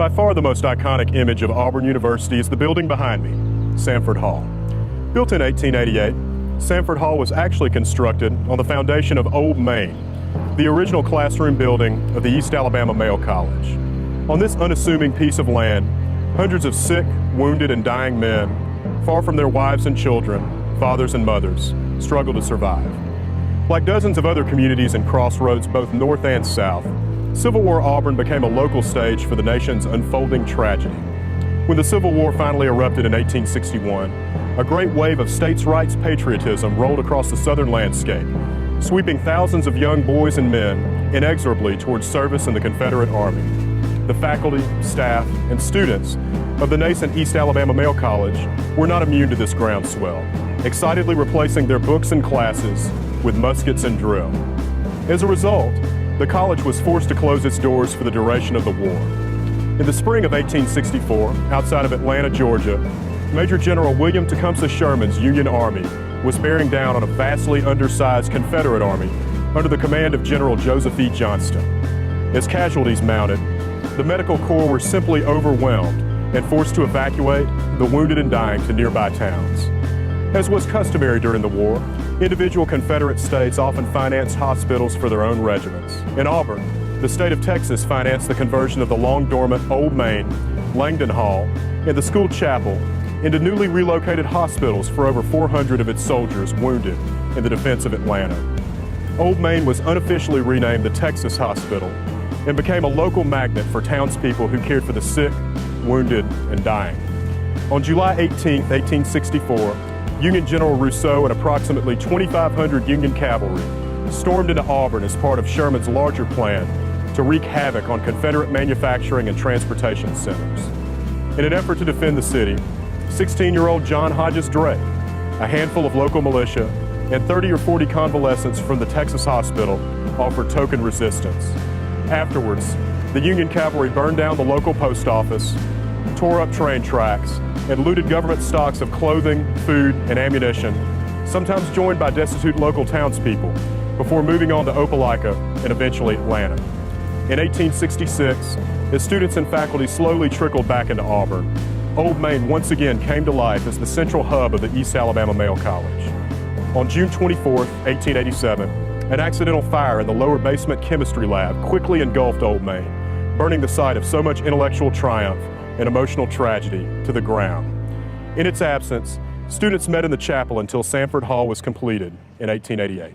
By far the most iconic image of Auburn University is the building behind me, Sanford Hall. Built in 1888, Sanford Hall was actually constructed on the foundation of Old Main, the original classroom building of the East Alabama Male College. On this unassuming piece of land, hundreds of sick, wounded, and dying men, far from their wives and children, fathers and mothers, struggle to survive. Like dozens of other communities and crossroads both north and south, Civil War Auburn became a local stage for the nation's unfolding tragedy. When the Civil War finally erupted in 1861, a great wave of states' rights patriotism rolled across the southern landscape, sweeping thousands of young boys and men inexorably towards service in the Confederate Army. The faculty, staff, and students of the nascent East Alabama Male College were not immune to this groundswell, excitedly replacing their books and classes with muskets and drill. As a result, the college was forced to close its doors for the duration of the war. In the spring of 1864, outside of Atlanta, Georgia, Major General William Tecumseh Sherman's Union Army was bearing down on a vastly undersized Confederate army under the command of General Joseph E. Johnston. As casualties mounted, the medical corps were simply overwhelmed and forced to evacuate the wounded and dying to nearby towns. As was customary during the war, individual Confederate states often financed hospitals for their own regiments. In Auburn, the state of Texas financed the conversion of the long-dormant Old Main, Langdon Hall, and the school chapel into newly relocated hospitals for over 400 of its soldiers wounded in the defense of Atlanta. Old Main was unofficially renamed the Texas Hospital and became a local magnet for townspeople who cared for the sick, wounded, and dying. On July 18, 1864, Union General Rousseau and approximately 2,500 Union cavalry stormed into Auburn as part of Sherman's larger plan to wreak havoc on Confederate manufacturing and transportation centers. In an effort to defend the city, 16-year-old John Hodges Drake, a handful of local militia, and 30 or 40 convalescents from the Texas hospital offered token resistance. Afterwards, the Union cavalry burned down the local post office, tore up train tracks, and looted government stocks of clothing, food, and ammunition, sometimes joined by destitute local townspeople, before moving on to Opelika and eventually Atlanta. In 1866, as students and faculty slowly trickled back into Auburn, Old Main once again came to life as the central hub of the East Alabama Male College. On June 24, 1887, an accidental fire in the lower basement chemistry lab quickly engulfed Old Main, burning the site of so much intellectual triumph and emotional tragedy to the ground. In its absence, students met in the chapel until Sanford Hall was completed in 1888.